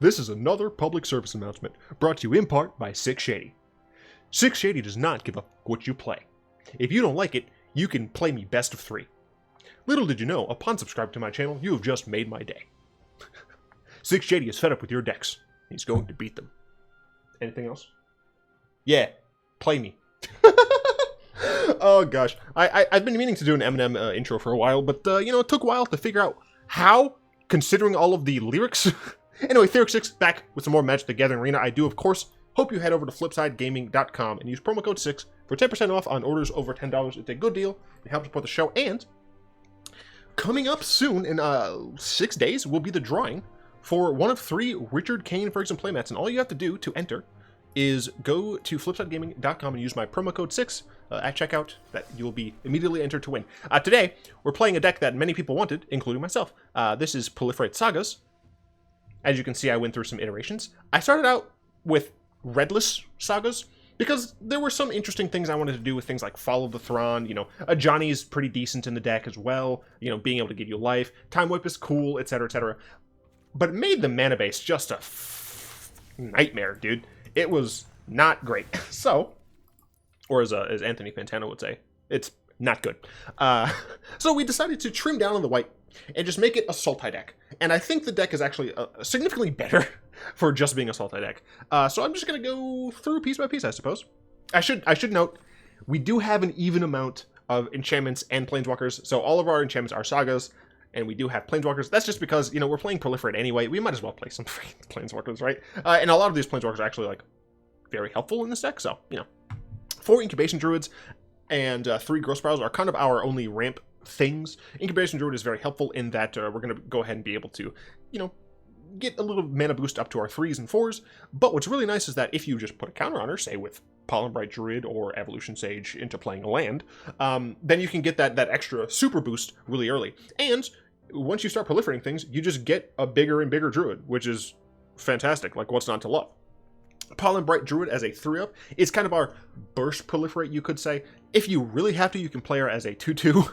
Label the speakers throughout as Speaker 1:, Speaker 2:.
Speaker 1: This is another public service announcement brought to you in part by Six Shady. Six Shady does not give a f what you play. If you don't like it, you can play me best of 3. Little did you know, upon subscribing to my channel, you have just made my day. Six Shady is fed up with your decks. He's going to beat them. Anything else? Yeah, play me. Oh gosh, I've been meaning to do an Eminem intro for a while, but you know, it took a while to figure out how, considering all of the lyrics. Anyway, Phyrexian back with some more Magic the Gathering Arena. I do, of course, hope you head over to flipsidegaming.com and use promo code 6 for 10% off on orders over $10. It's a good deal. It helps support the show. And coming up soon, in 6 days, will be the drawing for one of 3 Richard Kane Ferguson playmats. And all you have to do to enter is go to flipsidegaming.com and use my promo code 6 at checkout. That you'll be immediately entered to win. Today, we're playing a deck that many people wanted, including myself. This is Proliferate Sagas. As you can see, I went through some iterations. I started out with redless Sagas because there were some interesting things I wanted to do with things like Follow the Thrawn. You know, a Johnny's pretty decent in the deck as well. You know, being able to give you life. Time Wipe is cool, etc., etc. But it made the mana base just a nightmare, dude. It was not great. So, or as Anthony Fantano would say, it's not good. So we decided to trim down on the white and just make it a Saltai deck. And I think the deck is actually significantly better for just being a Saltai deck. So I'm just going to go through piece by piece, I suppose. I should note, we do have an even amount of enchantments and planeswalkers. So all of our enchantments are Sagas, and we do have planeswalkers. That's just because, you know, we're playing Proliferate anyway. We might as well play some planeswalkers, right? And a lot of these planeswalkers are actually, like, very helpful in this deck. So, you know, 4 Incubation Druids and 3 Growth Spirals are kind of our only ramp things. Incubation Druid is very helpful in that we're going to go ahead and be able to, you know, get a little mana boost up to our 3s and 4s. But what's really nice is that if you just put a counter on her, say with Pollenbright Druid or Evolution Sage into playing a land, then you can get that extra super boost really early. And once you start proliferating things, you just get a bigger and bigger Druid, which is fantastic. Like, what's not to love? Pollenbright Druid as a 3-up is kind of our burst proliferate, you could say. If you really have to, you can play her as a 2-2.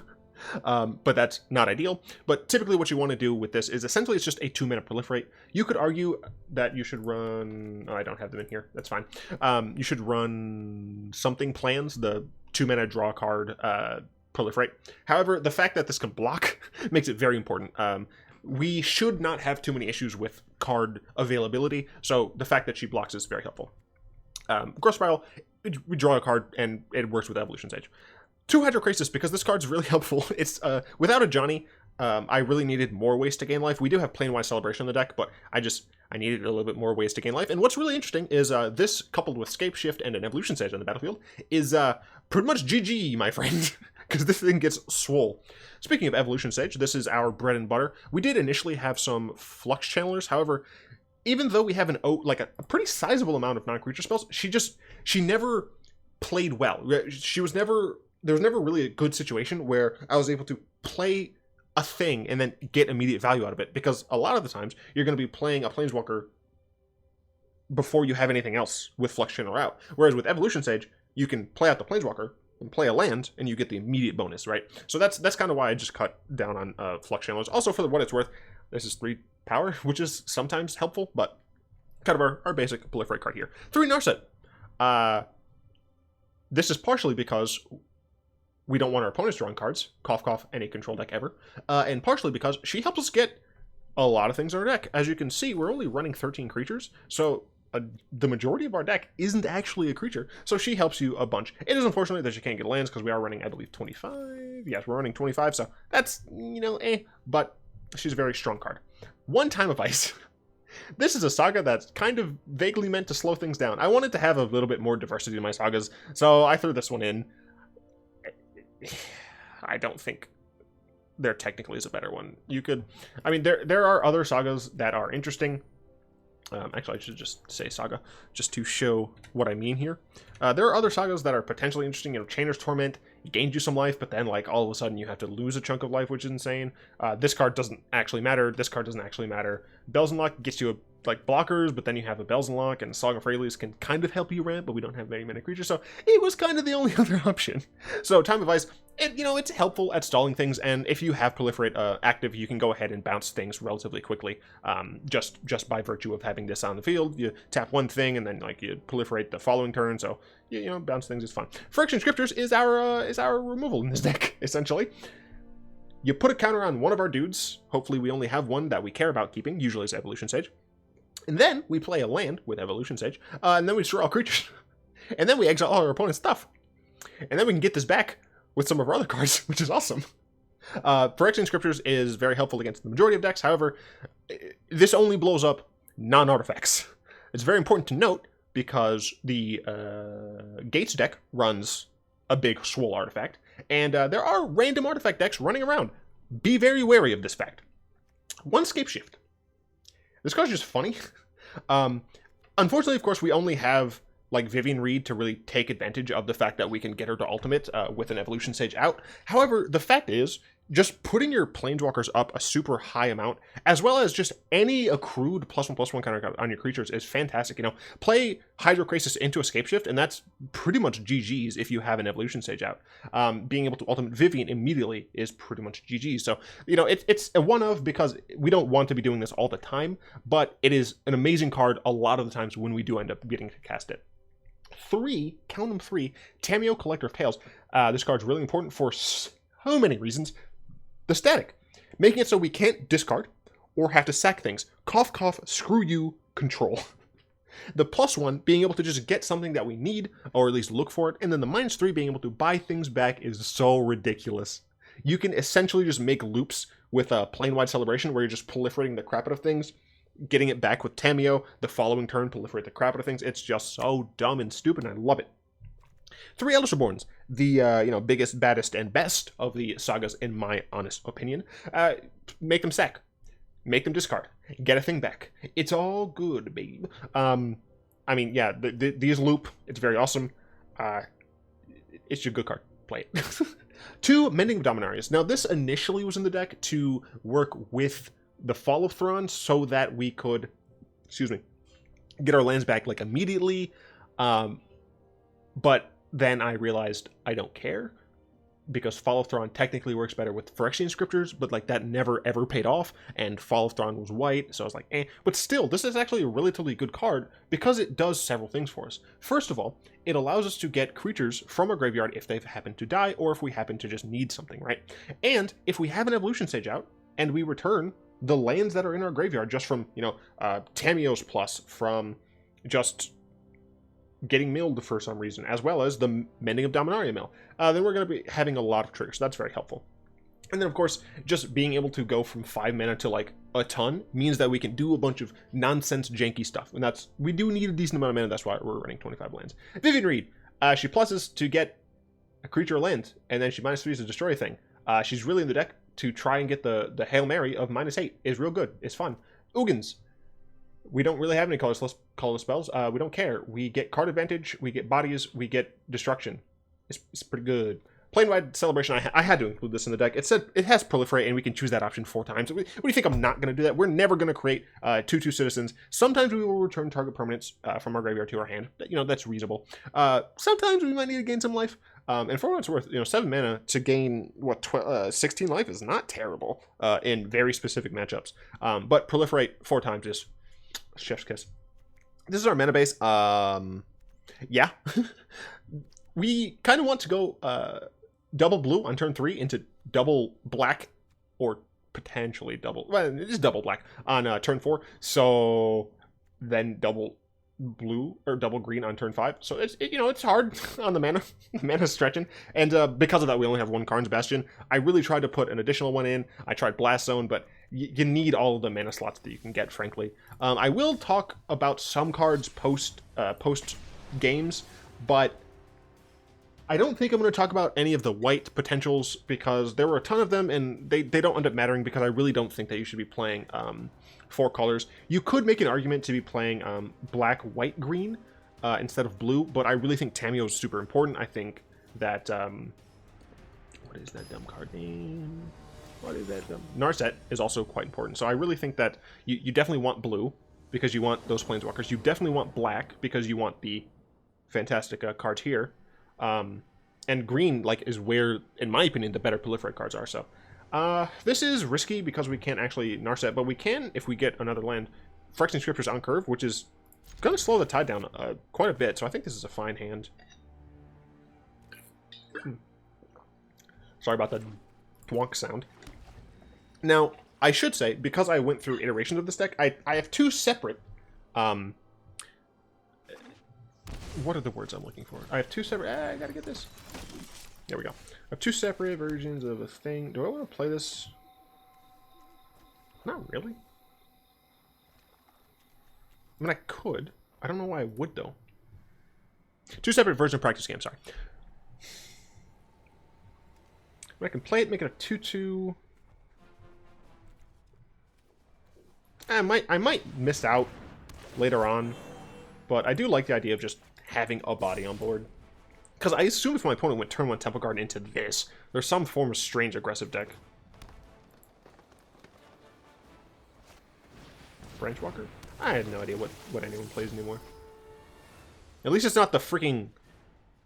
Speaker 1: But that's not ideal. But typically what you want to do with this is essentially it's just a 2-mana proliferate. You could argue that you should run... Oh, I don't have them in here. That's fine. You should run something plans, the 2-mana draw card proliferate. However, the fact that this can block makes it very important. We should not have too many issues with card availability, so the fact that she blocks is very helpful. Growth Spiral, we draw a card and it works with Evolution Sage. 2 Hydrocrisis, because this card's really helpful. It's without a Johnny, I really needed more ways to gain life. We do have Planewide Celebration in the deck, but I needed a little bit more ways to gain life. And what's really interesting is this, coupled with Scape Shift and an Evolution Sage on the battlefield, is pretty much GG, my friend, because this thing gets swole. Speaking of Evolution Sage, this is our bread and butter. We did initially have some Flux Channelers, however, even though we have a pretty sizable amount of non-creature spells, she never played well. There was never really a good situation where I was able to play a thing and then get immediate value out of it, because a lot of the times you're going to be playing a Planeswalker before you have anything else with Flux Channel out. Whereas with Evolution Sage, you can play out the Planeswalker and play a land, and you get the immediate bonus, right? So that's kind of why I just cut down on Flux Channelers. Also, for what it's worth, this is 3 power, which is sometimes helpful, but kind of our basic Proliferate card here. 3 Narset. This is partially because we don't want our opponents drawing cards, cough cough, any control deck ever, and partially because she helps us get a lot of things in our deck. As you can see, we're only running 13 creatures, so the majority of our deck isn't actually a creature, so she helps you a bunch. It is unfortunate that you can't get lands, because we are running, I believe, 25? Yes, we're running 25, so that's, you know, but she's a very strong card. 1 Time of Ice. This is a saga that's kind of vaguely meant to slow things down. I wanted to have a little bit more diversity in my sagas, so I threw this one in. I don't think there technically is a better one. You could, I mean, there are other sagas that are interesting. Actually, I should just say Saga, just to show what I mean here. There are other sagas that are potentially interesting. You know, Chainer's Torment gained you some life, but then, like, all of a sudden you have to lose a chunk of life, which is insane. This card doesn't actually matter. This card doesn't actually matter. Bells and Lock gets you, like, blockers, but then you have a Bells and Lock, and Song of Freyleys can kind of help you ramp, but we don't have very many creatures, so it was kind of the only other option. So, Time of Ice, it's helpful at stalling things, and if you have Proliferate active, you can go ahead and bounce things relatively quickly, just by virtue of having this on the field. You tap one thing, and then like you proliferate the following turn, so bounce things is fun. Phyrexian Scriptures is our removal in this deck, essentially. You put a counter on one of our dudes. Hopefully we only have one that we care about keeping, usually it's Evolution Sage. And then we play a land with Evolution Sage, and then we destroy all creatures. And then we exile all our opponent's stuff. And then we can get this back with some of our other cards, which is awesome. Phyrexian Scriptures is very helpful against the majority of decks. However, this only blows up non-artifacts. It's very important to note because the Gates deck runs a big swole artifact, and there are random artifact decks running around. Be very wary of this fact. One Scape Shift. This card's just funny. Unfortunately, of course, we only have like Vivian Reed to really take advantage of the fact that we can get her to ultimate with an Evolution Sage out. However, the fact is, just putting your Planeswalkers up a super high amount, as well as just any accrued +1/+1 counter on your creatures is fantastic. Play Hydrocrasis into Escape Shift, and that's pretty much GG's if you have an Evolution Sage out. Being able to ultimate Vivian immediately is pretty much GG's. So, it's a one-of because we don't want to be doing this all the time, but it is an amazing card a lot of the times when we do end up getting to cast it. 3, count them 3, Tamiyo, Collector of Tales. This card's really important for so many reasons. The static, making it so we can't discard or have to sack things. Cough, cough, screw you, control. The +1 being able to just get something that we need, or at least look for it, and then the -3 being able to buy things back is so ridiculous. You can essentially just make loops with a Planewide Celebration where you're just proliferating the crap out of things, getting it back with Tamiyo, the following turn, proliferate the crap out of things. It's just so dumb and stupid, and I love it. 3 Eldest Reborns, the biggest, baddest, and best of the sagas, in my honest opinion. Make them sack, make them discard, get a thing back. It's all good, babe. These loop. It's very awesome. It's your good card. Play it. 2 Mending of Dominaria. Now, this initially was in the deck to work with the Fall of Thrawn so that we could, get our lands back like immediately. But then I realized I don't care, because Fall of Thrawn technically works better with Phyrexian Scriptures, but like that never ever paid off, and Fall of Thrawn was white, so I was like, eh. But still, this is actually a relatively good card because it does several things for us. First of all, it allows us to get creatures from our graveyard if they've happened to die, or if we happen to just need something, right? And if we have an Evolution Sage out, and we return the lands that are in our graveyard just from, Tamiyo's plus, from just getting milled for some reason, as well as the Mending of Dominaria mill, then we're going to be having a lot of triggers. That's very helpful. And then, of course, just being able to go from 5 mana to, like, a ton means that we can do a bunch of nonsense janky stuff. And we do need a decent amount of mana, that's why we're running 25 lands. Vivian Reed, she pluses to get a creature land, and then she -3s to destroy a thing. She's really in the deck to try and get the Hail Mary of -8. It's real good. It's fun. Ugins. We don't really have any colorless spells. We don't care. We get card advantage, we get bodies, we get destruction. It's pretty good. Planewide Celebration, I had to include this in the deck. It said it has Proliferate, and we can choose that option 4 times. What do you think? I'm not going to do that. We're never going to create 2/2 citizens. Sometimes we will return target permanents from our graveyard to our hand. That's reasonable. Sometimes we might need to gain some life. And for what it's worth, 7 mana to gain, 16 life is not terrible in very specific matchups. But Proliferate 4 times is chef's kiss. This is our mana base. Yeah. We kind of want to go double blue on turn 3 into double black, or potentially double, well, it is double black on turn 4. So then double blue or double green on turn 5. So it's hard on the mana. The mana's stretching, and because of that, we only have 1 Karn's Bastion. I really tried to put an additional one in. I tried Blast Zone, but you need all of the mana slots that you can get, frankly. I will talk about some cards post games, but I don't think I'm going to talk about any of the white potentials, because there were a ton of them, and they don't end up mattering, because I really don't think that you should be playing 4 colors. You could make an argument to be playing black, white, green instead of blue, but I really think Tamiyo is super important. I think that what is that dumb card name? What is that dumb? Narset is also quite important. So I really think that you definitely want blue because you want those planeswalkers. You definitely want black because you want the fantastic cards here. And And green, like, is where, in my opinion, the better Proliferate cards are, so. This is risky because we can't actually Narset, but we can if we get another land. Phyrexian Scriptures on curve, which is going to slow the tide down quite a bit, so I think this is a fine hand. Sorry about the twonk sound. Now, I should say, because I went through iterations of this deck, I have two separate, what are the words I'm looking for? I have two separate, I gotta get this. There we go. I have two separate versions of a thing. Do I want to play this? Not really. I mean, I could. I don't know why I would, though. Two separate versions of practice games, sorry. I can play it, make it a 2/2. I might miss out later on, but I do like the idea of just having a body on board. Because I assume if my opponent went turn 1 Temple Guard into this, there's some form of strange aggressive deck. Branchwalker? I had no idea what anyone plays anymore. At least it's not the freaking,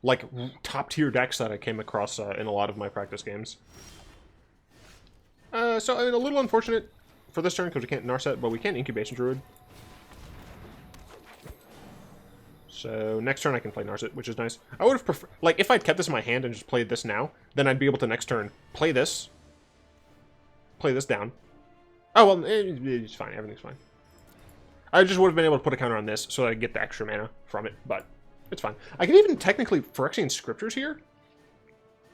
Speaker 1: like, top-tier decks that I came across in a lot of my practice games. So, I mean, a little unfortunate for this turn because we can't Narset, but we can Incubation Druid. So, next turn I can play Narset, which is nice. I would have preferred, like, if I'd kept this in my hand and just played this now, then I'd be able to next turn play this down. Oh, well, it's fine. Everything's fine. I just would have been able to put a counter on this so that I get the extra mana from it, but it's fine. I can even technically Phyrexian Scriptures here,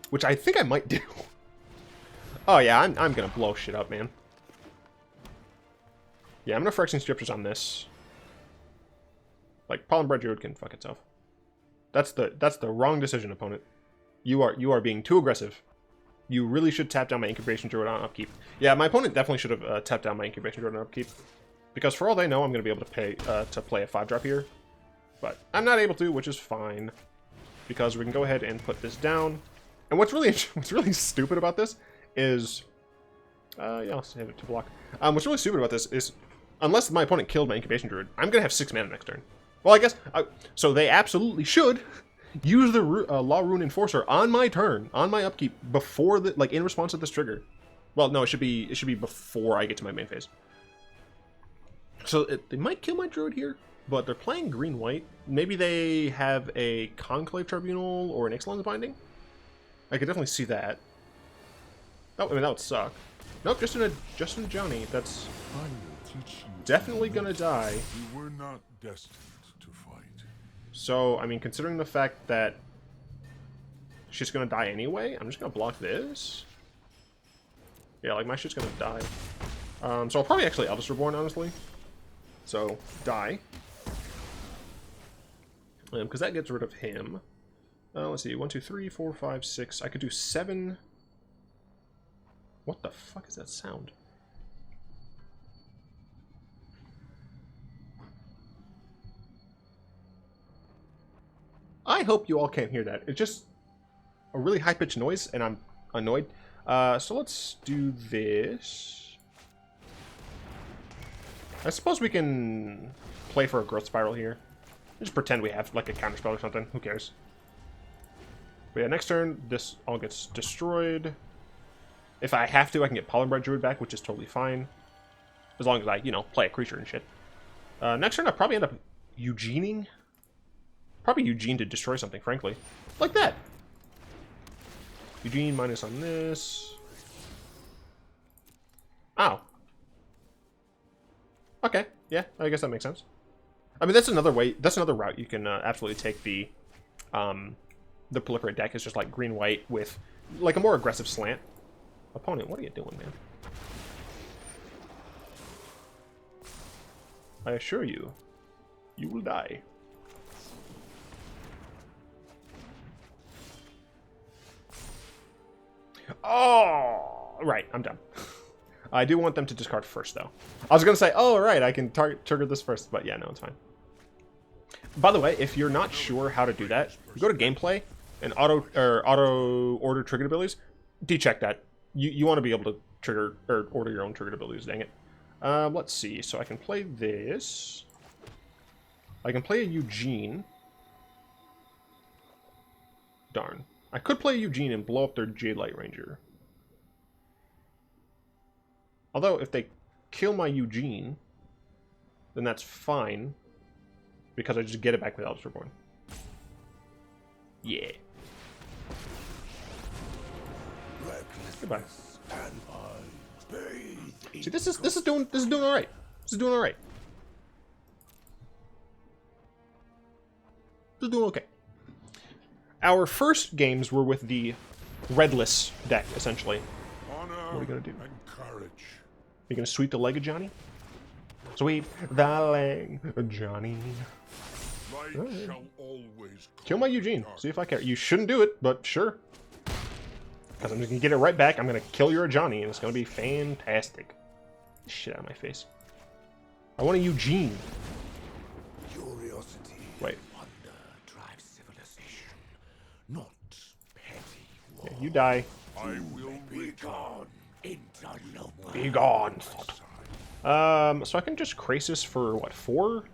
Speaker 1: which I think I might do. Oh, yeah, I'm going to blow shit up, man. Yeah, I'm going to Phyrexian Scriptures on this. Like, Pollenbright Druid can fuck itself. That's the wrong decision, opponent. You are being too aggressive. You really should tap down my Incubation Druid on upkeep. Yeah, my opponent definitely should have tapped down my Incubation Druid on upkeep. Because for all they know, I'm going to be able to play a 5-drop here. But I'm not able to, which is fine. Because we can go ahead and put this down. And what's really stupid about this is... yeah, I'll save it to block. What's really stupid about this is, unless my opponent killed my Incubation Druid, I'm going to have 6 mana next turn. Well, I guess... so they absolutely should use the Law Rune Enforcer on my turn, on my upkeep, before the... like, in response to this trigger. Well, no, it should be before I get to my main phase. So they might kill my Druid here, but they're playing green-white. Maybe they have a Conclave Tribunal or an Ixalan's Binding. I could definitely see that. Oh, I mean, that would suck. Nope, just in a Johnny. That's definitely gonna die.
Speaker 2: We were not destined to fight.
Speaker 1: So, I mean, considering the fact that she's gonna die anyway, I'm just gonna block this. Yeah, like, my shit's gonna die. So I'll probably actually Eldest Reborn, honestly. So, die. Because that gets rid of him. Let's see, 1, 2, 3, 4, 5, 6. I could do 7. What the fuck is that sound? I hope you all can't hear that. It's just a really high-pitched noise, and I'm annoyed. So let's do this. I suppose we can play for a Growth Spiral here. Just pretend we have, like, a counterspell or something. Who cares? But yeah, next turn, this all gets destroyed. If I have to, I can get Pollenbright Druid back, which is totally fine. As long as I, you know, play a creature and shit. Next turn, I'll probably end up Eugening. Probably Eugene to destroy something, frankly. Like that. Eugene minus on this. Ow. Okay, yeah, I guess that makes sense. I mean, that's another way, that's another route you can absolutely take the Proliferate deck is just like green-white with like a more aggressive slant. Opponent, what are you doing, man? I assure you, you will die. Oh, right, I'm done. I do want them to discard first, though. I was going to say, oh, right, I can trigger this first, but yeah, no, it's fine. By the way, if you're not sure how to do that, go to gameplay and auto order triggered abilities. Decheck that. You want to be able to trigger or order your own triggered abilities. Dang it. Let's see. So I can play this. I can play a Eugene. Darn. I could play Eugene and blow up their Jade Light Ranger. Although, if they kill my Eugene, then that's fine. Because I just get it back with Eldest Reborn. Yeah. Goodbye. See, this is doing alright. This is doing alright. This is doing okay. Our first games were with the redless deck, essentially.
Speaker 2: Honor
Speaker 1: what are we gonna do?
Speaker 2: and courage.
Speaker 1: You gonna sweep the leg of Johnny? Sweep the leg of Johnny.
Speaker 2: Light shall always
Speaker 1: Kill my Eugene. See if I care. You shouldn't do it, but sure. Because I'm just gonna get it right back. I'm gonna kill your Johnny, and it's gonna be fantastic. Shit out of my face. I want a Eugene.
Speaker 3: Curiosity.
Speaker 1: Wait.
Speaker 3: Wonder drives civilization, not petty war.
Speaker 1: Yeah, you die.
Speaker 2: I will
Speaker 3: Be gone, interloper.
Speaker 1: Be gone. So I can just Krasis for what, 4?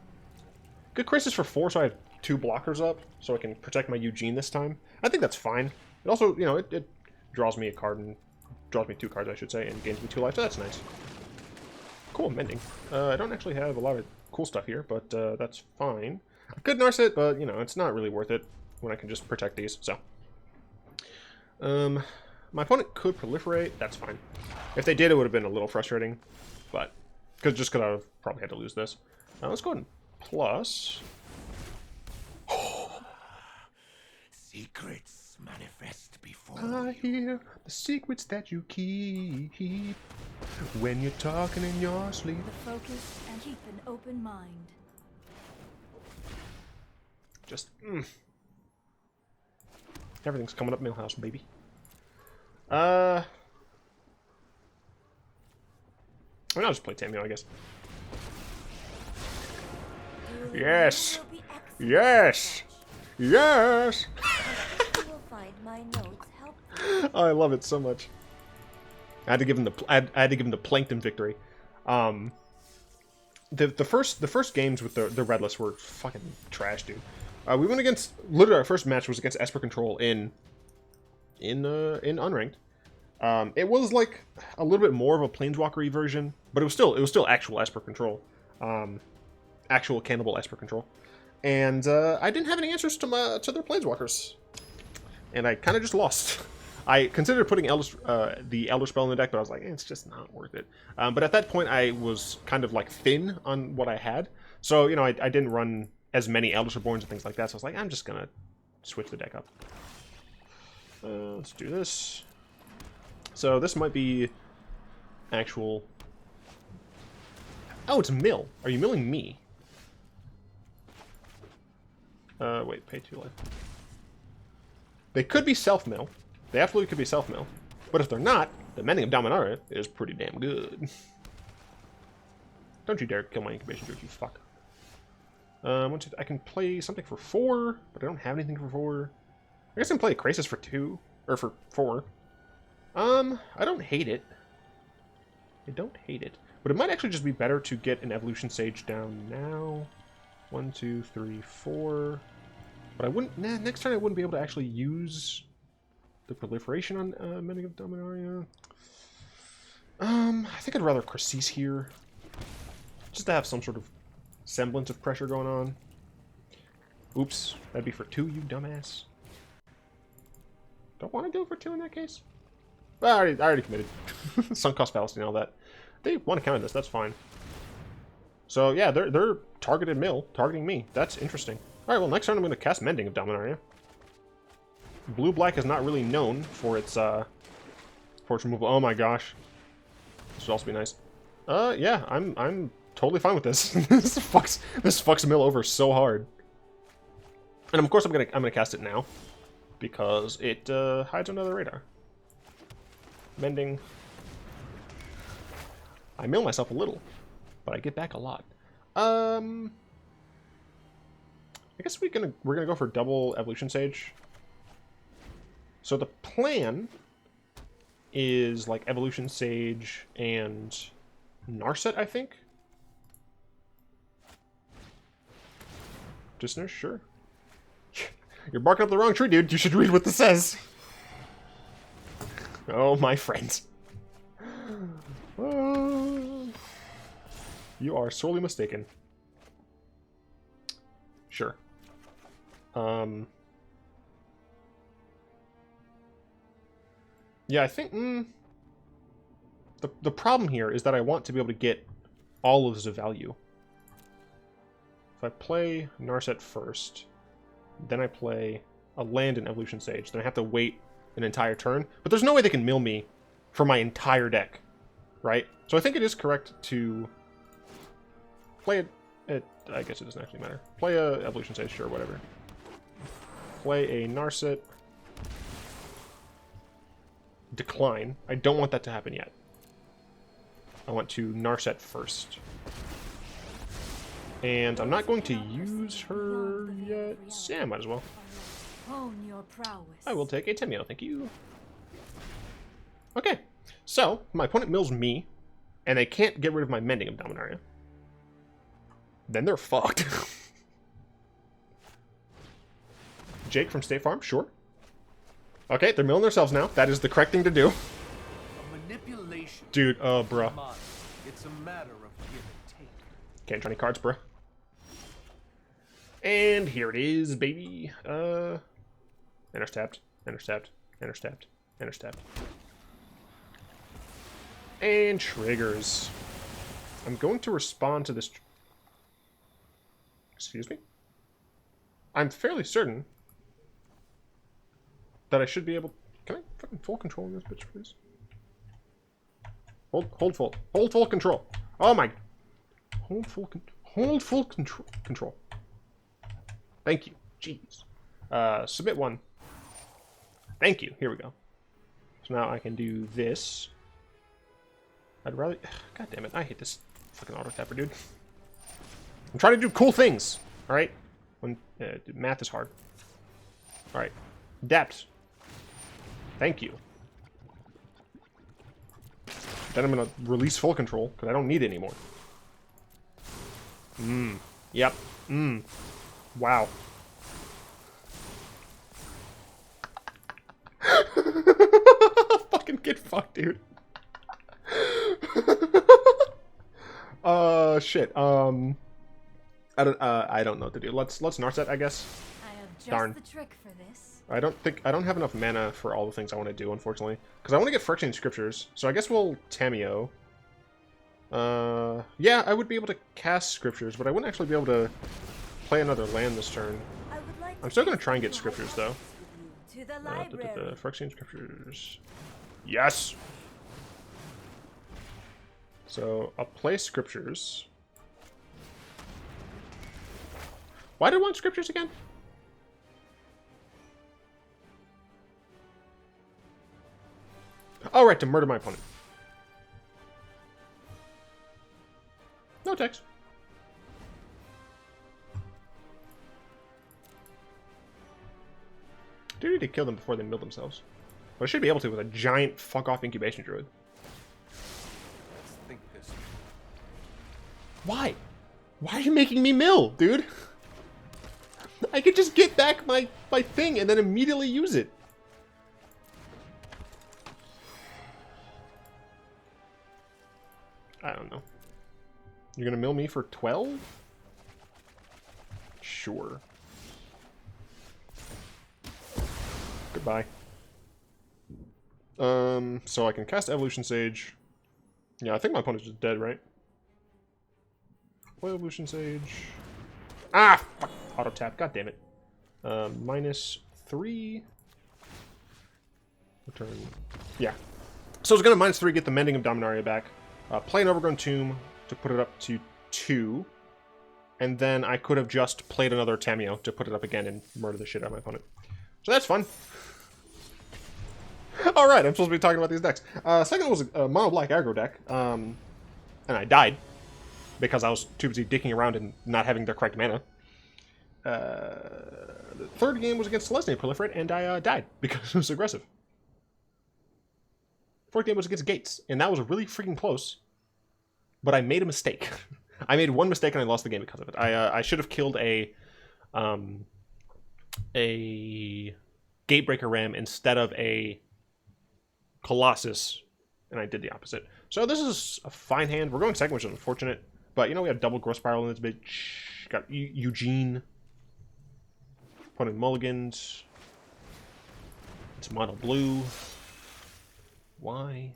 Speaker 1: Good Krasis for 4, so I have 2 blockers up, so I can protect my Eugene this time. I think that's fine. It also, you know, it draws me a card and draws me 2 cards, I should say, and gains me 2 life, so that's nice. Cool, Mending. I don't actually have a lot of cool stuff here, but that's fine. I could Narset, but, you know, it's not really worth it when I can just protect these, so. My opponent could Proliferate, that's fine. If they did, it would have been a little frustrating, but just because I would have probably had to lose this. Let's go ahead and plus.
Speaker 3: Secrets manifest before
Speaker 1: I hear the secrets that you keep when you're talking in your sleep.
Speaker 4: Focus and keep an open mind.
Speaker 1: Just, everything's coming up Millhouse, baby. I mean, I'll just play Tamio, I guess. Yes! Yes! Yes!
Speaker 4: You will find my notes helpful.
Speaker 1: Oh, I love it so much. I had to give him the I had to give him the Plankton victory. The first games with the redless were fucking trash, dude. We went against, literally our first match was against Esper Control in Unranked. It was like a little bit more of a Planeswalker-y version, but it was still actual Esper Control, actual cannibal Esper Control, and I didn't have any answers to their Planeswalkers, and I kind of just lost. I considered putting the Elder Spell in the deck, but I was like, it's just not worth it. But at that point, I was kind of like thin on what I had, so you know, I didn't run as many Eldest Reborns and things like that. So I was like, I'm just gonna switch the deck up. Let's do this. So this might be actual. Oh, it's mill. Are you milling me? Wait, pay 2 life. They could be self-mill. They absolutely could be self-mill. But if they're not, the Mending of Dominaria is pretty damn good. Don't you dare kill my incubation druid, you fuck. I can play something for 4, but I don't have anything for 4. I guess I can play a Krasis for 2, or for 4. I don't hate it. I don't hate it. But it might actually just be better to get an Evolution Sage down now. 1, 2, 3, 4. But I wouldn't, next turn I wouldn't be able to actually use the Proliferation on Mending of Dominaria. I think I'd rather Krasis here. Just to have some sort of semblance of pressure going on. Oops, that'd be for 2, you dumbass. Don't want to do it for 2 in that case. Well, I already committed. Sunk cost fallacy and all that. They want to counter this, that's fine. So yeah, they're targeted targeting me. That's interesting. Alright, well next turn I'm going to cast Mending of Dominaria. Blue-black is not really known for its removal. Oh my gosh. This would also be nice. Yeah, I'm totally fine with this. this fucks Mill over so hard. And of course I'm gonna cast it now. Because it hides under the radar. Mending. I mill myself a little, but I get back a lot. I guess we're gonna go for double Evolution Sage. So the plan is like Evolution Sage and Narset, I think. You're barking up the wrong tree, dude. You should read what this says. Oh, my friends. You are sorely mistaken. Sure. Yeah, I think... The problem here is that I want to be able to get all of this value. If I play Narset first, then I play a land in Evolution Sage, then I have to wait an entire turn. But there's no way they can mill me for my entire deck, right? So I think it is correct to play it. I guess it doesn't actually matter. Play a Evolution Sage, sure, whatever. Play a Narset. Decline. I don't want that to happen yet. I want to Narset first. And I'm not going to use her yet. Yeah, I might as well. I will take a Temio, thank you. Okay, so my opponent mills me, and they can't get rid of my Mending of Dominaria. Then they're fucked. Jake from State Farm, sure. Okay, they're milling themselves now. That is the correct thing to do.
Speaker 3: Manipulation.
Speaker 1: Dude, bruh.
Speaker 3: It's a matter of give and take.
Speaker 1: Can't draw any cards, bruh. And here it is, baby. Enters tapped, enters tapped, enters tapped, enters tapped. And triggers. I'm going to respond to this. Excuse me? I'm fairly certain that I should be able... Can I fucking full control in this bitch, please? Hold full control. Oh my... Hold full control. Thank you. Jeez. Submit one. Thank you. Here we go. So now I can do this. I'd rather... God damn it. I hate this fucking auto-tapper, dude. I'm trying to do cool things. Alright? When math is hard. Alright. Adapt. Thank you. Then I'm going to release full control, because I don't need it anymore. Yep. Wow. Fucking get fucked, dude. Shit. I don't know what to do. Let's Narset, I guess.
Speaker 4: I have just
Speaker 1: Darn.
Speaker 4: the trick for this.
Speaker 1: I don't have enough mana for all the things I want to do, unfortunately. Because I want to get Phyrexian Scriptures. So I guess we'll Tameo. Yeah, I would be able to cast Scriptures, but I wouldn't actually be able to play another land this turn. I'm still going to try and get Scriptures, though.
Speaker 4: To the library.
Speaker 1: Phyrexian Scriptures. Yes! So, I'll play Scriptures. Why do I want Scriptures again? Oh, right, to murder my opponent. No text. Do need to kill them before they mill themselves. But I should be able to with a giant fuck-off Incubation Druid.
Speaker 3: Let's think this.
Speaker 1: Why? Why are you making me mill, dude? I could just get back my thing and then immediately use it. I don't know. You're gonna mill me for 12? Sure. Goodbye. So I can cast Evolution Sage. Yeah, I think my opponent's just dead, right? Play Evolution Sage. Ah! Fuck! Auto tap. God damn it. -3. Return. Yeah. So I was gonna -3 get the Mending of Dominaria back. Play an Overgrown Tomb to put it up to 2. And then I could have just played another Tameo to put it up again and murder the shit out of my opponent. So that's fun. Alright, I'm supposed to be talking about these decks. Second was a mono black aggro deck. And I died. Because I was too busy dicking around and not having the correct mana. The third game was against Selesnya Proliferate, and I died because it was aggressive. Fourth game was against Gates, and that was really freaking close. But I made a mistake. I made one mistake and I lost the game because of it. I should have killed a a Gatebreaker Ram instead of a Colossus, and I did the opposite. So this is a fine hand. We're going second, which is unfortunate, but you know we have double Growth Spiral in this bitch. Got Eugene. Put in mulligans. It's mono blue. Why?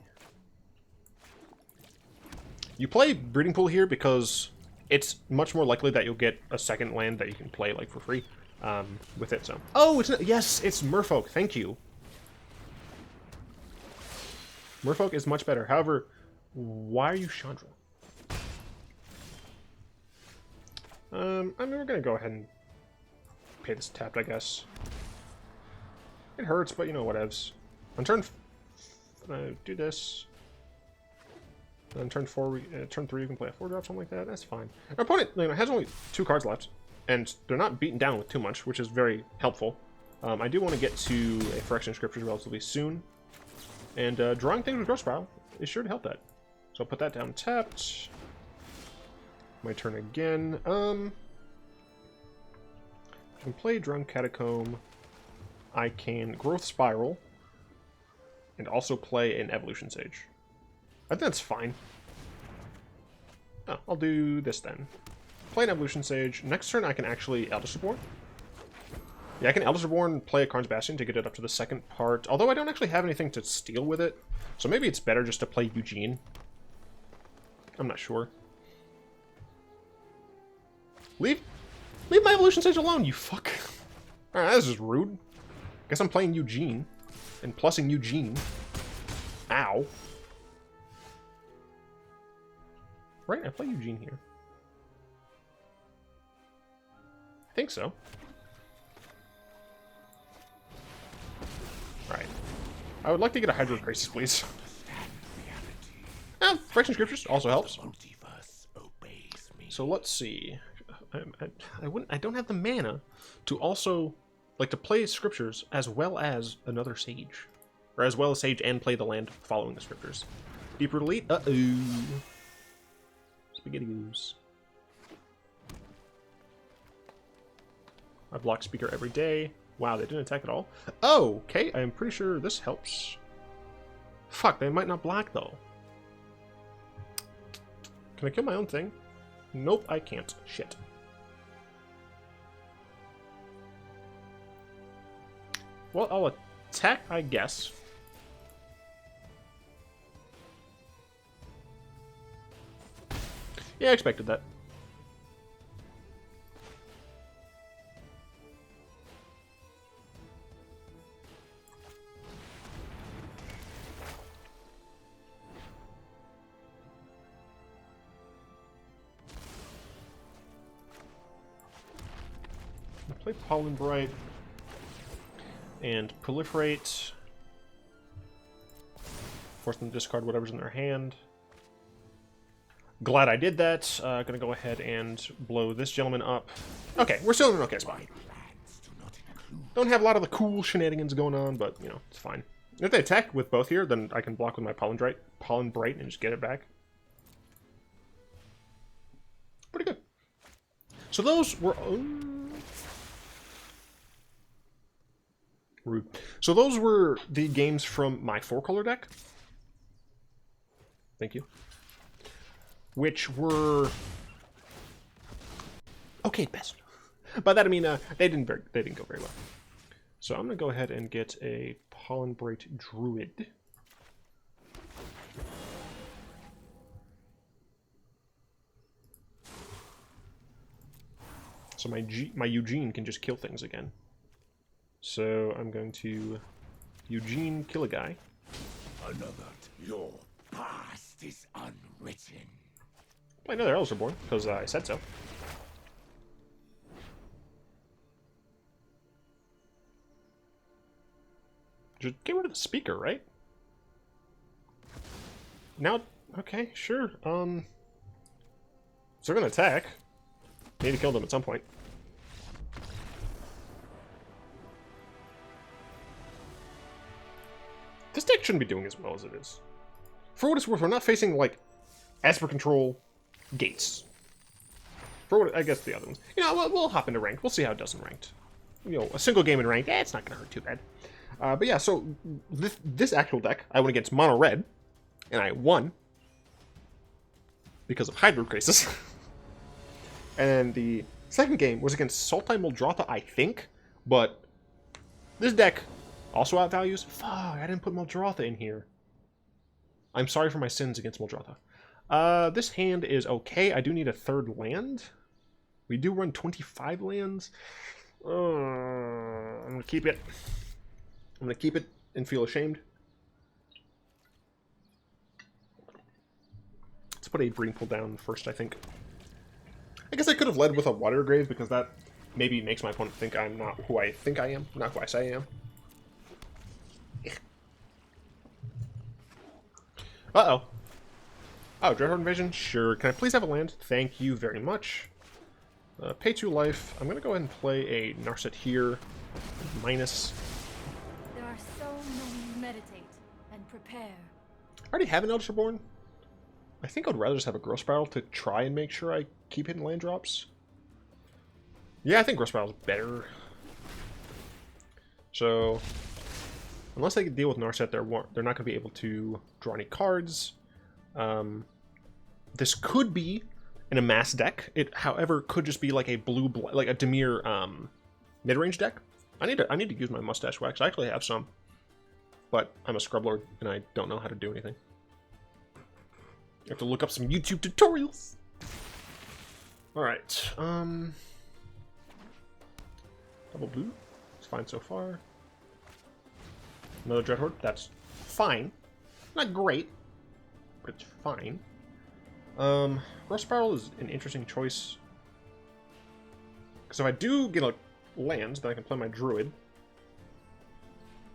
Speaker 1: You play Breeding Pool here because it's much more likely that you'll get a second land that you can play like for free with it. So, oh, it's yes, it's Merfolk. Thank you. Merfolk is much better. However, why are you Chandra? I mean, we're gonna go ahead and pay this tapped, I guess. It hurts, but you know, whatevs. On turn, do this. On turn 4, turn 3, you can play a 4-drop, something like that. That's fine. Our opponent, you know, has only 2 cards left, and they're not beaten down with too much, which is very helpful. I do want to get to a Phyrexian Scriptures relatively soon, and drawing things with Growth Spiral is sure to help that. So I'll put that down tapped. My turn again. I can play Drowned Catacomb. I can Growth Spiral, and also play an Evolution Sage. I think that's fine. Oh, I'll do this then. Play an Evolution Sage. Next turn I can actually Eldest Reborn. Yeah, I can Eldest Reborn, play a Karn's Bastion to get it up to the second part. Although I don't actually have anything to steal with it. So maybe it's better just to play Eugene. I'm not sure. Leave my Evolution Sage alone, you fuck. Alright, this is rude. Guess I'm playing Eugene. And plussing Eugene. Ow. Right, I play Eugene here. I think so. Right. I would like to get a Hydro Graces, please. Phyrexian Scriptures also helps. So let's see. I don't have the mana to also like to play Scriptures as well as another Sage, or as well as Sage and play the land following the Scriptures. Deeper Delete. Uh-oh. Spaghetti Goose. I block Speaker every day. Wow, they didn't attack at all. Oh, okay. I'm pretty sure this helps. Fuck, they might not block though. Can I kill my own thing? Nope, I can't. Shit. Well, I'll attack, I guess. Yeah, I expected that. I'll play Pollenbright and Proliferate. Force them to discard whatever's in their hand. Glad I did that. Gonna go ahead and blow this gentleman up. Okay, we're still in an okay spot. Don't have a lot of the cool shenanigans going on, but, you know, it's fine. If they attack with both here, then I can block with my Pollenbright and just get it back. Pretty good. So those were... rude. So those were the games from my 4-color deck. Thank you. Which were okay at best. By that I mean they didn't go very well. So I'm gonna go ahead and get a Pollenbright Druid. So my Eugene can just kill things again. So I'm going to Eugene kill a guy.
Speaker 2: Another. Your past is unwritten.
Speaker 1: Play another Eldest Reborn, because I said so. Just get rid of the speaker, right? Now, okay, sure. So they're gonna attack. Need to kill them at some point. This deck shouldn't be doing as well as it is. For what it's worth, we're not facing, like, Esper Control Gates. For what, I guess the other ones. You know, we'll hop into ranked. We'll see how it does in ranked. you know, a single game in ranked, it's not going to hurt too bad. But yeah, so this actual deck, I went against mono red, and I won because of Hydro Crisis. And the second game was against Saltai Muldrotha, I think, but this deck also outvalues. Fuck, I didn't put Muldrotha in here. I'm sorry for my sins against Muldrotha. This hand is okay. I do need a third land. We do run 25 lands. I'm gonna keep it. I'm gonna keep it and feel ashamed. Let's put a Breeding Pool down first, I think. I guess I could have led with a Watery Grave because that maybe makes my opponent think I'm not who I think I am, not who I say I am. Uh-oh. Oh, Dreadhorde Invasion? Sure. Can I please have a land? Thank you very much. Pay 2 life. I'm going to go ahead and play a Narset here. Minus.
Speaker 4: There are so many. Meditate and prepare.
Speaker 1: I already have an Eldest Reborn. I think I'd rather just have a Growth Spiral to try and make sure I keep hitting land drops. Yeah, I think Growth Spiral is better. So, unless they can deal with Narset, they're not going to be able to draw any cards. This could be an Amass deck. It, however, could just be like a like a Dimir Midrange deck. I need to use my mustache wax. I actually have some, but I'm a Scrub Lord and I don't know how to do anything. You have to look up some YouTube tutorials. All right. Double blue. It's fine so far. Another Dreadhorde. That's fine. Not great, but it's fine. Growth Spiral is an interesting choice. Because if I do get a land, then I can play my Druid.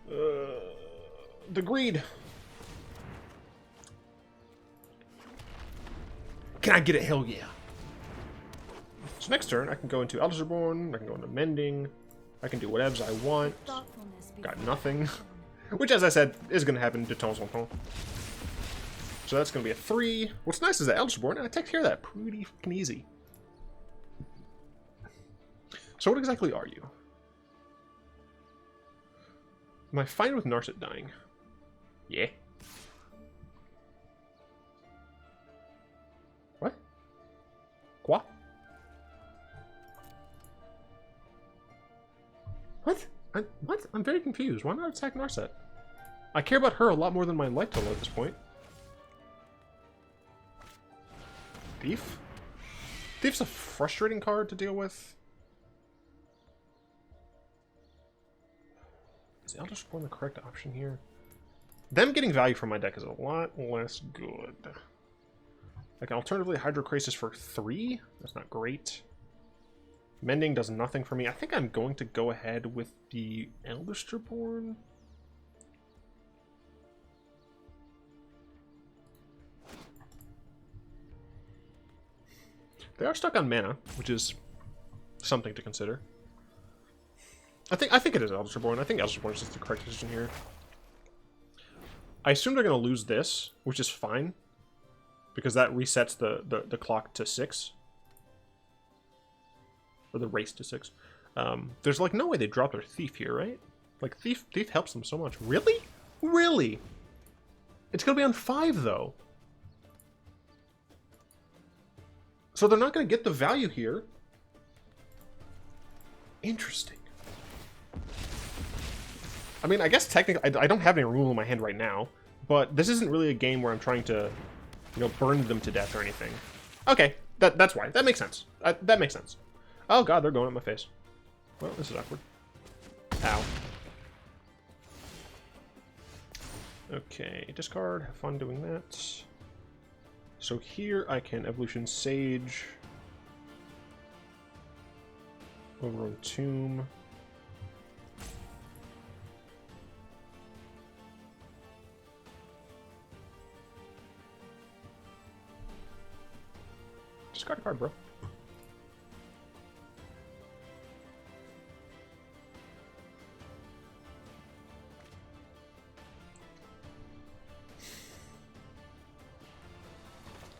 Speaker 1: The Greed. Can I get it? Hell yeah. So next turn, I can go into Eldest Reborn, I can go into Mending, I can do whatevs I want. Got nothing. Which, as I said, is going to happen de temps en temps. So that's going to be a 3. What's nice is that Eldest Reborn, I take care of that pretty fucking easy. So what exactly are you? Am I fine with Narset dying? Yeah. What? Quoi? What? What? I'm very confused. Why not attack Narset? I care about her a lot more than my life total at this point. Thief? Thief's a frustrating card to deal with. Is Eldest Reborn the correct option here? Them getting value from my deck is a lot less good. I can alternatively Hydro Crisis for 3. That's not great. Mending does nothing for me. I think I'm going to go ahead with the Eldest Reborn. They are stuck on mana, which is something to consider. I think it is Eldest Reborn. I think Eldest Reborn is just the correct decision here. I assume they're going to lose this, which is fine, because that resets the clock to 6. Or the race to 6. There's like no way they drop their Thief here, right? Like Thief helps them so much. Really? Really? It's going to be on 5 though. So they're not going to get the value here. Interesting. I mean, I guess technically I don't have any removal in my hand right now, but this isn't really a game where I'm trying to, you know, burn them to death or anything. Okay, that's why. That makes sense. That makes sense. Oh god, they're going at my face. Well, this is awkward. Ow. Okay, discard. Have fun doing that. So here I can Evolution Sage. Overgrown Tomb. Discard a card, bro.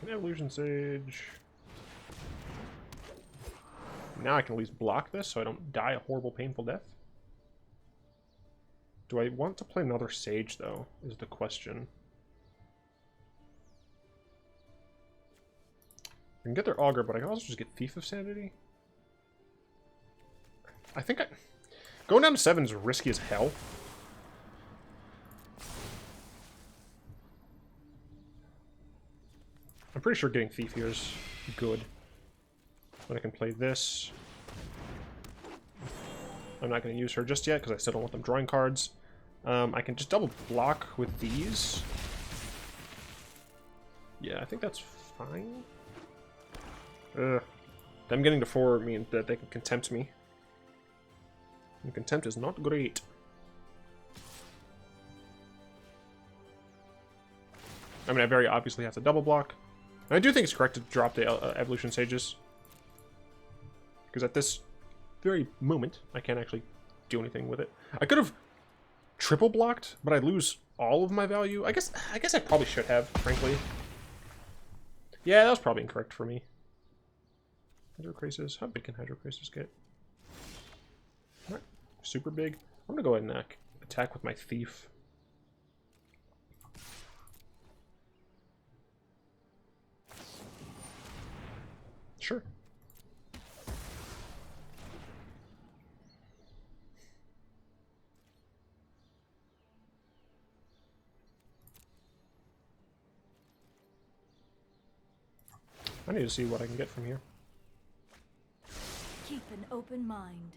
Speaker 1: Evolution Sage. now I can at least block this so I don't die a horrible, painful death. Do I want to play another Sage, though, is the question. I can get their Augur, but I can also just get Thief of Sanity. I think going down to 7 is risky as hell. I'm pretty sure getting Thief here is good. Then I can play this. I'm not going to use her just yet because I still don't want them drawing cards. I can just double block with these. Yeah, I think that's fine. Them getting to 4 means that they can contempt me. And contempt is not great. I mean, I very obviously have to double block. And I do think it's correct to drop the Evolution Sages. Because at this very moment, I can't actually do anything with it. I could have triple blocked, but I'd lose all of my value. I guess I probably should have, frankly. Yeah, that was probably incorrect for me. Hydrocrasis. How big can Hydrocrasis get? Not super big. I'm gonna go ahead and attack with my Thief. Sure. I need to see what I can get from here.
Speaker 4: Keep an open mind.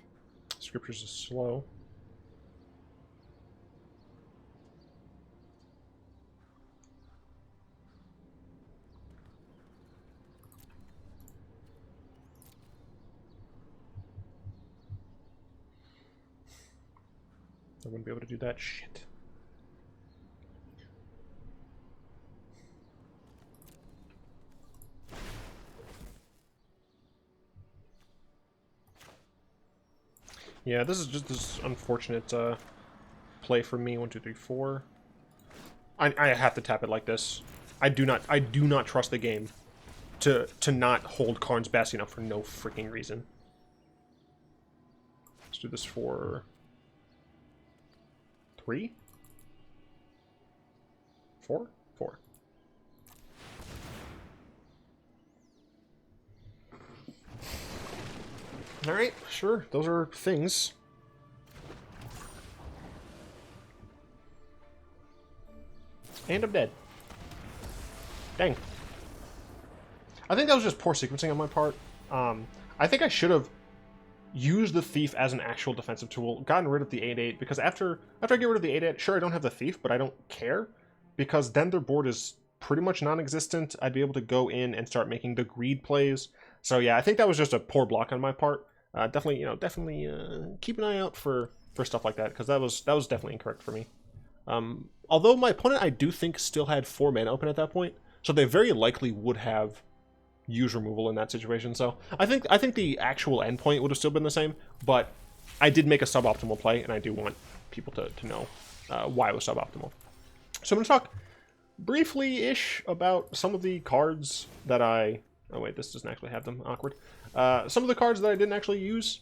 Speaker 1: Scriptures is slow. I wouldn't be able to do that shit. Yeah, this is just this unfortunate play for me. 1, 2, 3, 4. I have to tap it like this. I do not trust the game to not hold Karn's Bastion up for no freaking reason. Let's do this for 3, 4, 4. Alright, sure, those are things. And I'm dead. Dang. I think that was just poor sequencing on my part. I think I should have used the Thief as an actual defensive tool, gotten rid of the 8/8, because after I get rid of the 8/8, sure, I don't have the Thief, but I don't care, because then their board is pretty much non-existent. I'd be able to go in and start making the greed plays. So yeah, I think that was just a poor block on my part. Definitely keep an eye out for stuff like that, because that was definitely incorrect for me. Although my opponent, I do think, still had 4 mana open at that point, so they very likely would have used removal in that situation. So I think the actual endpoint would have still been the same, but I did make a suboptimal play, and I do want people to know why it was suboptimal. So I'm going to talk briefly-ish about some of the cards that I... Oh wait, this doesn't actually have them. Awkward. Some of the cards that I didn't actually use.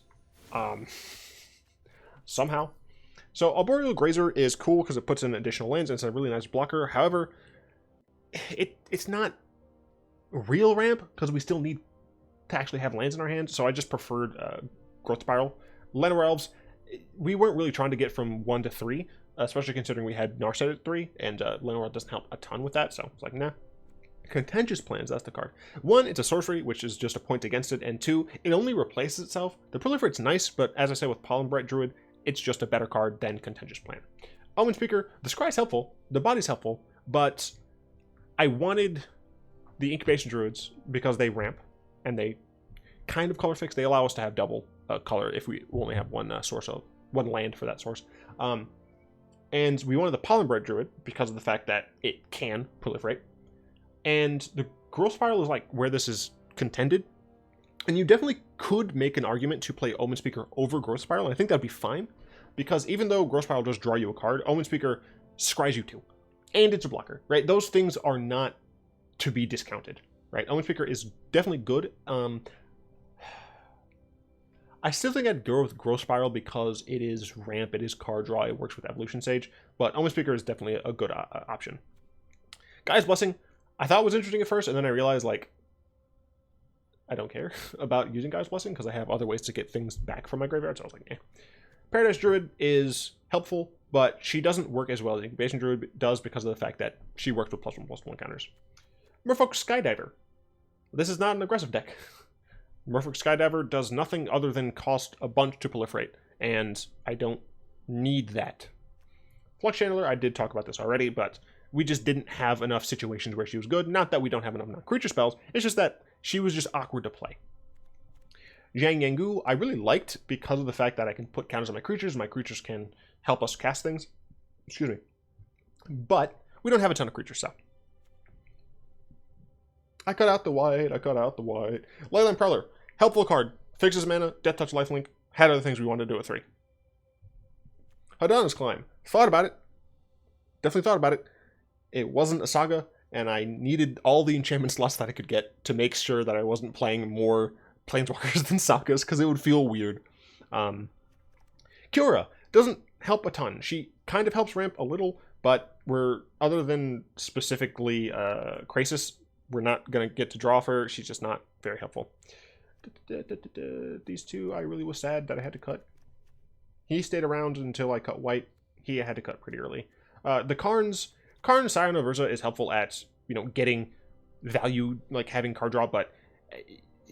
Speaker 1: Somehow. So Arboreal Grazer is cool because it puts in additional lands and it's a really nice blocker. However, it's not real ramp because we still need to actually have lands in our hand. So I just preferred Growth Spiral. Llanowar Elves, we weren't really trying to get from 1 to 3, especially considering we had Narset at 3, and Llanowar doesn't help a ton with that. So it's like, nah. Contentious Plans, that's the card. 1, it's a sorcery, which is just a point against it, and 2, it only replaces itself. The Proliferate's nice, but as I said with Pollenbright Druid, it's just a better card than Contentious Plan. Omen Speaker, the Scry's helpful, the body's helpful, but I wanted the Incubation Druids because they ramp, and they kind of color fix. They allow us to have double color if we only have one source of one land for that source. And we wanted the Pollenbright Druid because of the fact that it can proliferate. And the Growth Spiral is like where this is contended. And you definitely could make an argument to play Omen Speaker over Growth Spiral. And I think that'd be fine. Because even though Growth Spiral does draw you a card, Omen Speaker scries you too. And it's a blocker, right? Those things are not to be discounted, right? Omen Speaker is definitely good. I still think I'd go with Growth Spiral because it is ramp, it is card draw, it works with Evolution Sage, but Omen Speaker is definitely a good option. Guy's Blessing, I thought was interesting at first, and then I realized, like, I don't care about using Guy's Blessing because I have other ways to get things back from my graveyard, so I was like, eh. Paradise Druid is helpful, but she doesn't work as well as Incubation Druid does because of the fact that she works with +1/+1 counters. Merfolk Skydiver. This is not an aggressive deck. Merfolk Skydiver does nothing other than cost a bunch to proliferate, and I don't need that. Flux Channeler, I did talk about this already, but we just didn't have enough situations where she was good. Not that we don't have enough non-creature spells, it's just that she was just awkward to play. Zhang Yangu, I really liked because of the fact that I can put counters on my creatures can help us cast things. Excuse me. But we don't have a ton of creatures, so. I cut out the white. Leyline Prowler, helpful card. Fixes mana, Death Touch, Lifelink. Had other things we wanted to do at 3. Hadana's Climb. Thought about it. Definitely thought about it. It wasn't a Saga, and I needed all the enchantment slots that I could get to make sure that I wasn't playing more Planeswalkers than Sagas, because it would feel weird. Kiora doesn't help a ton. She kind of helps ramp a little, but other than specifically Krasis, we're not going to get to draw for her. She's just not very helpful. These two, I really was sad that I had to cut. He stayed around until I cut white. He had to cut pretty early. The Karn Scion of Urza is helpful at, getting value, like having card draw, but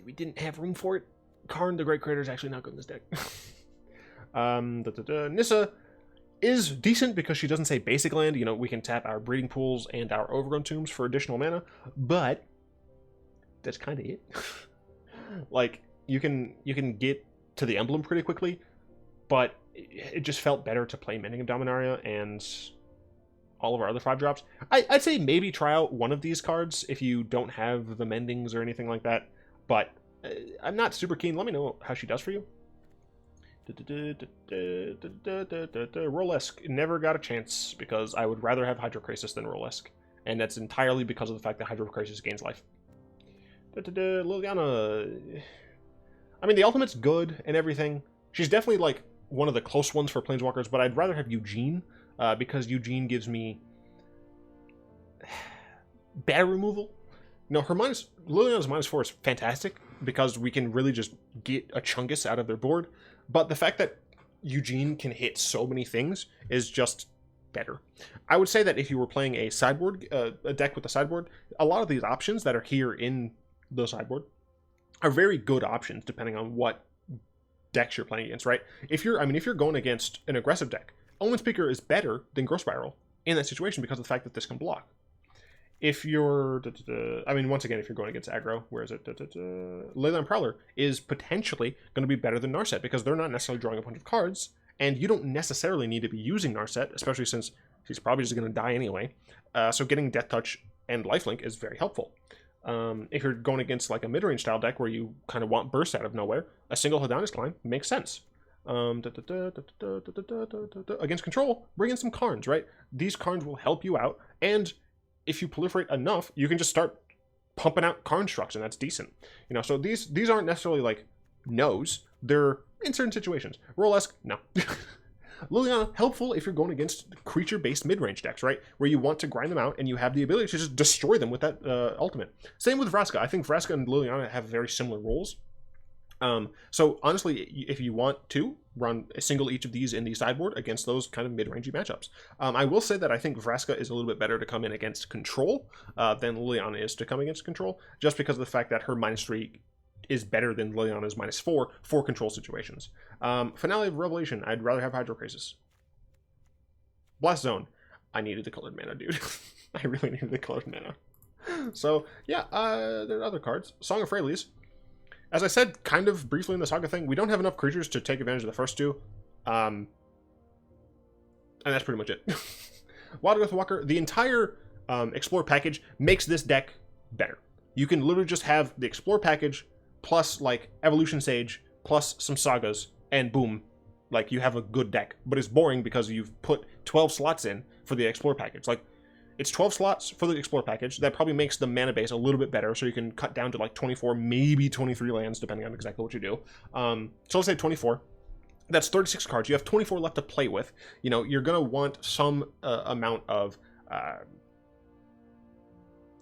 Speaker 1: we didn't have room for it. Karn, the Great Creator, is actually not good in this deck. Nissa is decent because she doesn't say basic land. We can tap our Breeding Pools and our Overgrown Tombs for additional mana, but that's kind of it. Like, you can get to the emblem pretty quickly, but it just felt better to play Mending of Dominaria and all of our other 5-drops. I'd say maybe try out one of these cards if you don't have the Mendings or anything like that, but I'm not super keen. Let me know how she does for you. Rolesque never got a chance because I would rather have Hydrokrasis than Rolesque, and that's entirely because of the fact that Hydrokrasis gains life. Liliana, I mean, the ultimate's good and everything. She's definitely like one of the close ones for Planeswalkers, but I'd rather have Eugene because Eugene gives me bad removal. No, Liliana's -4 is fantastic because we can really just get a Chungus out of their board. But the fact that Eugene can hit so many things is just better. I would say that if you were playing a sideboard, a deck with a sideboard, a lot of these options that are here in the sideboard are very good options depending on what decks you're playing against, right? If you're going against an aggressive deck, Omen Speaker is better than Growth Spiral in that situation because of the fact that this can block. If you're, once again, if you're going against aggro, where is it? Leyline Prowler is potentially going to be better than Narset because they're not necessarily drawing a bunch of cards, and you don't necessarily need to be using Narset, especially since she's probably just going to die anyway. So getting Death Touch and Lifelink is very helpful. If you're going against like a mid-range style deck where you kind of want burst out of nowhere, a single Hadana's Climb makes sense. Against control, bring in some Karns, right? These Karns will help you out, and if you proliferate enough, you can just start pumping out Karn structs, and that's decent. So these aren't necessarily like no's. They're in certain situations. Rolesque, no. Liliana, helpful if you're going against creature-based mid-range decks, right? Where you want to grind them out, and you have the ability to just destroy them with that ultimate. Same with Vraska. I think Vraska and Liliana have very similar roles. So honestly, if you want to run a single each of these in the sideboard against those kind of mid-rangey matchups, I will say that I think Vraska is a little bit better to come in against control than Liliana is to come against control, just because of the fact that her -3 is better than Liliana's -4 for control situations. Finale of Revelation, I'd rather have Hydrokrasis. Blast Zone, I needed the colored mana, dude. I really needed the colored mana. So yeah, there are other cards. Song of Freyalise. As I said kind of briefly in the Saga thing, we don't have enough creatures to take advantage of the first two. And that's pretty much it. Wildgrowth Walker, the entire Explore package makes this deck better. You can literally just have the Explore package plus like Evolution Sage plus some Sagas, and boom, like you have a good deck. But it's boring because you've put 12 slots in for the Explore package. Like, It's 12 slots for the Explore package. That probably makes the mana base a little bit better, so you can cut down to like 24, maybe 23 lands, depending on exactly what you do. So let's say 24. That's 36 cards. You have 24 left to play with. You know, you're going to want some amount of...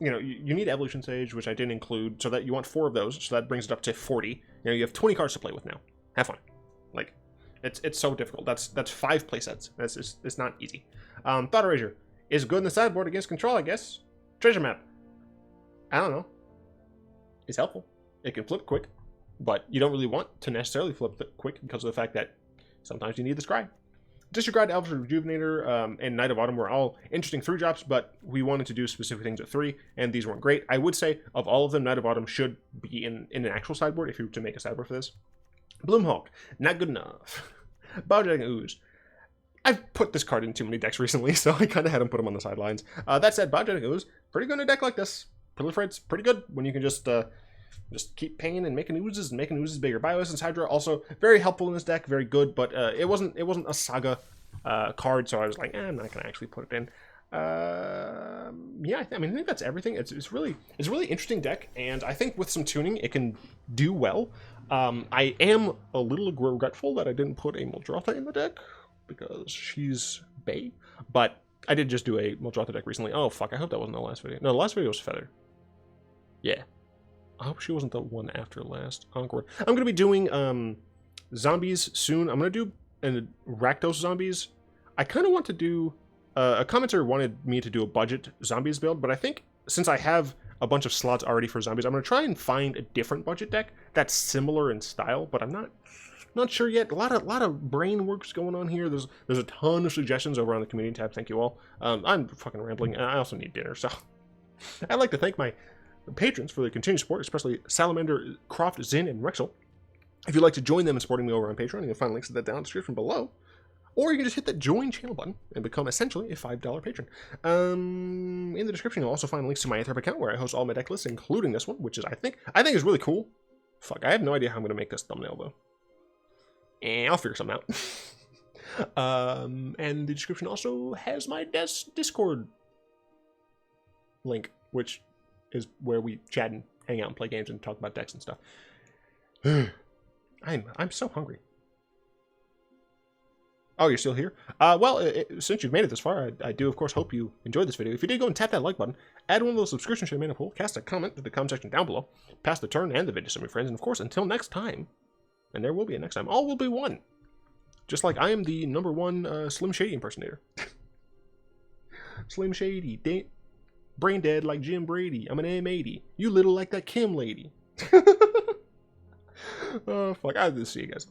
Speaker 1: you know, you need Evolution Sage, which I didn't include, so that you want 4 of those, so that brings it up to 40. You know, you have 20 cards to play with now. Have fun. Like, it's so difficult. That's 5 playsets. It's not easy. Thought Erasure is good in the sideboard against control, I guess. Treasure Map. I don't know. It's helpful. It can flip quick, but you don't really want to necessarily flip it quick because of the fact that sometimes you need the Scry. Disregard, Eldest Rejuvenator, and Night of Autumn were all interesting 3-drops, but we wanted to do specific things at 3, and these weren't great. I would say, of all of them, Night of Autumn should be in an actual sideboard if you were to make a sideboard for this. Bloomhawk, not good enough. Bowdragon Ooze. I've put this card in too many decks recently, so I kind of had him put him on the sidelines. That said, Bowdragon Ooze, pretty good in a deck like this. Proliferate's pretty good when you can just keep paying and making oozes bigger. Bioessence Hydra also very helpful in this deck, very good, but it wasn't a Saga card, so I was like, I'm not gonna actually put it in. Yeah, I mean, I think that's everything. It's really interesting deck, and I think with some tuning, it can do well. I am a little regretful that I didn't put a Muldrotha in the deck because she's bae, but I did just do a Muldrotha deck recently. Oh fuck! I hope that wasn't the last video. No, the last video was Feather. Yeah. I hope she wasn't the one after last. Awkward. I'm going to be doing zombies soon. I'm going to do Rakdos zombies. I kind of want to do... a commenter wanted me to do a budget zombies build, but I think since I have a bunch of slots already for zombies, I'm going to try and find a different budget deck that's similar in style, but I'm not sure yet. A lot of brain works going on here. There's a ton of suggestions over on the community tab. Thank you all. I'm fucking rambling, and I also need dinner, so... I'd like to thank my patrons for their continued support, especially Salamander, Croft, Zin, and Rexel. If you'd like to join them in supporting me over on Patreon, you can find links to that down in the description below. Or you can just hit that join channel button and become essentially a $5 patron. In the description, you'll also find links to my Etherp account where I host all my deck lists, including this one, which is I think is really cool. Fuck, I have no idea how I'm gonna make this thumbnail though. I'll figure something out. And the description also has my Discord link, which is where we chat and hang out and play games and talk about decks and stuff. I'm so hungry. Oh, you're still here? Well, since you've made it this far, I do, of course, hope you enjoyed this video. If you did, go and tap that like button, add one of those subscriptions to your mana pool, cast a comment to the comment section down below, pass the turn and the video to some of your friends, and of course, until next time, and there will be a next time, all will be one. Just like I am the #1 Slim Shady impersonator. Slim Shady, brain dead like Jim Brady. I'm an M80. You little like that Kim lady. Oh, fuck. I'll see you guys.